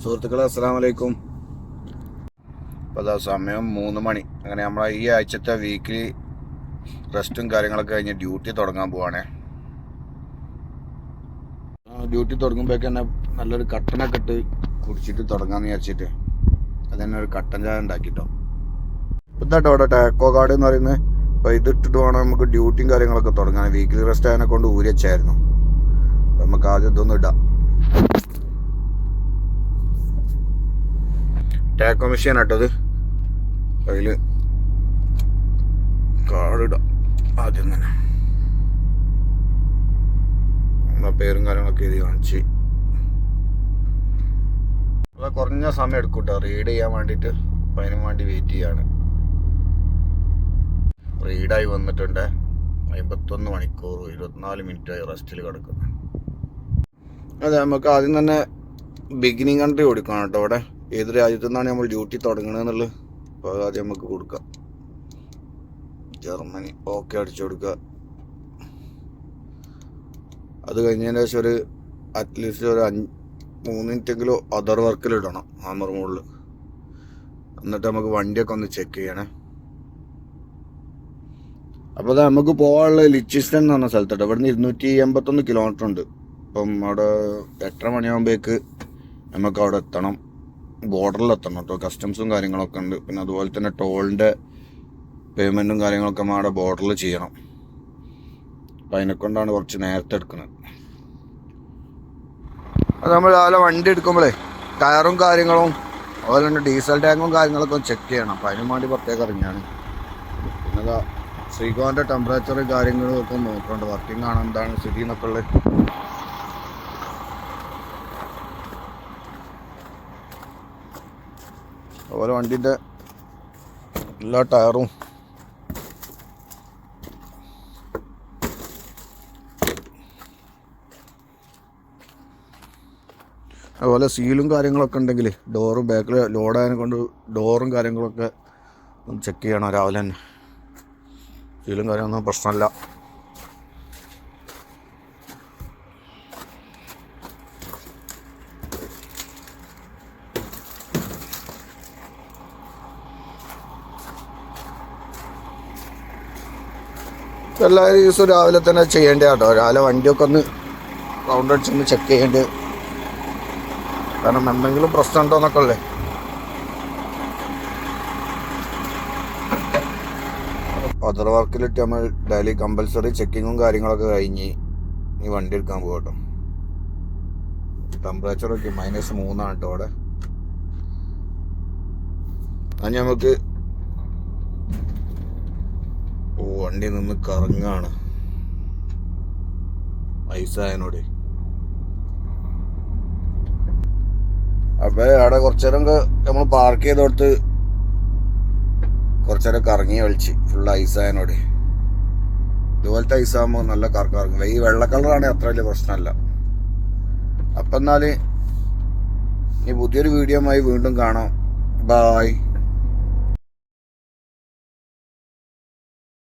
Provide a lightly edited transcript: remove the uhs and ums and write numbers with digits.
സുഹൃത്തുക്കളെ അസ്സലാമു അലൈക്കും. ഇപ്പോൾ സമയം 3 മണി. അങ്ങനെ നമ്മളെ ഈ ആഴ്ചത്തെ വീക്കിലി റെസ്റ്റും കാര്യങ്ങളൊക്കെ കഴിഞ്ഞ് ഡ്യൂട്ടി തുടങ്ങാൻ പോവാണേ. ഡ്യൂട്ടി തുടങ്ങുമ്പോഴേക്ക് തന്നെ നല്ലൊരു കട്ടനൊക്കെ ഇട്ട് കുടിച്ചിട്ട് തുടങ്ങാമെന്ന് വിചാരിച്ചിട്ട് അതന്നെ ഒരു കട്ടൻ ചായ ഉണ്ടാക്കിട്ടോ. ഇതാട്ടോ അവിടെ ടാക്കോ കാർഡ് എന്ന് പറയുന്നത്. അപ്പോൾ ഇതിട്ടിട്ട് വേണം നമുക്ക് ഡ്യൂട്ടിയും കാര്യങ്ങളൊക്കെ തുടങ്ങാൻ. വീക്കിലി റെസ്റ്റ് അതിനെ കൊണ്ട് ഊരി വെച്ചായിരുന്നു. നമുക്ക് ആദ്യം ഇതൊന്നും ഇടാം. ടാക്കോ മെഷീൻ ആട്ടത്. അതിൽ കാർഡിടാം ആദ്യം തന്നെ. നമ്മളെ പേരും കാര്യങ്ങളൊക്കെ എഴുതി കാണിച്ച് അത് കുറഞ്ഞ സമയം എടുക്കും കേട്ടോ റീഡ് ചെയ്യാൻ വേണ്ടിയിട്ട്. അപ്പം അതിന് വേണ്ടി വെയിറ്റ് ചെയ്യാണ്. റീഡായി വന്നിട്ടുണ്ട്. 51 മണിക്കൂർ 24 മിനിറ്റായി റെസ്റ്റിൽ കിടക്കുന്നു. അതെ, നമുക്ക് ആദ്യം തന്നെ ബിഗിനിങ് കൺട്രി കൊടുക്കണം കേട്ടോ. അവിടെ ഏത് രാജ്യത്തു നിന്നാണ് നമ്മൾ ഡ്യൂട്ടി തുടങ്ങണമെന്നുള്ളത്. അപ്പോൾ ആദ്യം നമുക്ക് കൊടുക്കാം. ജർമ്മനി ഓക്കെ അടിച്ചു കൊടുക്കുക. അത് കഴിഞ്ഞതിന് ശേഷം ഒരു അറ്റ്ലീസ്റ്റ് ഒരു 3 മിനിറ്റെങ്കിലും അതർ വർക്കിലിടണം ഹാമർ മുകളിൽ. എന്നിട്ട് നമുക്ക് വണ്ടിയൊക്കെ ഒന്ന് ചെക്ക് ചെയ്യണേ. അപ്പോൾ നമുക്ക് പോകാനുള്ള ലിച്ചിസ്റ്റൺ എന്ന് പറഞ്ഞ സ്ഥലത്തോട്ട് ഇവിടുന്ന് 281 കിലോമീറ്റർ ഉണ്ട്. അപ്പം അവിടെ 8:30 മണിയാകുമ്പോഴേക്ക് നമുക്ക് അവിടെ എത്തണം. ബോർഡറിലെത്തണം കേട്ടോ. കസ്റ്റംസും കാര്യങ്ങളൊക്കെ ഉണ്ട്. പിന്നെ അതുപോലെ തന്നെ ടോളിൻ്റെ പേയ്മെൻറ്റും കാര്യങ്ങളൊക്കെ അവിടെ ബോർഡറിൽ ചെയ്യണം. അപ്പം അതിനെക്കൊണ്ടാണ് കുറച്ച് നേരത്തെ എടുക്കുന്നത്. അത് നമ്മൾ രാവിലെ വണ്ടി എടുക്കുമ്പോഴേ ടയറും കാര്യങ്ങളും അതുപോലെ തന്നെ ഡീസൽ ടാങ്കും കാര്യങ്ങളൊക്കെ ചെക്ക് ചെയ്യണം. അപ്പം അതിന് വേണ്ടി പ്രത്യേകം ഇറങ്ങിയാണ്. പിന്നെ ശ്രീകോൻ്റെ ടെമ്പറേച്ചറും കാര്യങ്ങളും ഒക്കെ നോക്കണ്ട. വർക്കിംഗ് ആണ് എന്താണ് സ്ഥിതി എന്നൊക്കെ ഉള്ളത്. അതുപോലെ വണ്ടിൻ്റെ എല്ലാ ടയറും അതുപോലെ സീലും കാര്യങ്ങളൊക്കെ ഉണ്ടെങ്കിൽ ഡോറും ബാക്കിൽ ലോഡായതിനെ കൊണ്ട് ഡോറും കാര്യങ്ങളൊക്കെ ഒന്ന് ചെക്ക് ചെയ്യണം രാവിലെ തന്നെ. സീലും കാര്യമൊന്നും പ്രശ്നമല്ല. എല്ലാ ദിവസവും രാവിലെ തന്നെ ചെയ്യേണ്ടത് കേട്ടോ. രാവിലെ വണ്ടിയൊക്കെ ഒന്ന് റൗണ്ട് അടിച്ചൊന്ന് ചെക്ക് ചെയ്യേണ്ടത്. കാരണം എന്തെങ്കിലും പ്രശ്നം ഉണ്ടോ എന്നൊക്കെ ഉള്ളേ. അതർ വർക്കിലിട്ട് നമ്മൾ ഡെയിലി കമ്പൽസറി ചെക്കിങ്ങും കാര്യങ്ങളൊക്കെ കഴിഞ്ഞ് ഈ വണ്ടി എടുക്കാൻ പോകും കേട്ടോ. ടെമ്പറേച്ചറൊക്കെ -3 കേട്ടോ അവിടെ. അത് നമുക്ക് വണ്ടി നിന്ന് കറങ്ങാണ് ഐസായനോട്. അപ്പൊ അവിടെ കുറച്ചേരം നമ്മൾ പാർക്ക് ചെയ്തോടത്ത് കുറച്ചേരം കറങ്ങി കളിച്ച് ഫുൾ ഐസായനോട്. ഇതുപോലത്തെ ഐസാകുമ്പോൾ നല്ല കറങ്ങും. ഈ വെള്ള കളറാണെങ്കിൽ അത്ര വലിയ പ്രശ്നമല്ല. അപ്പം എന്നാൽ ഇനി പുതിയൊരു വീഡിയോയുമായി വീണ്ടും കാണാം. ബായ്.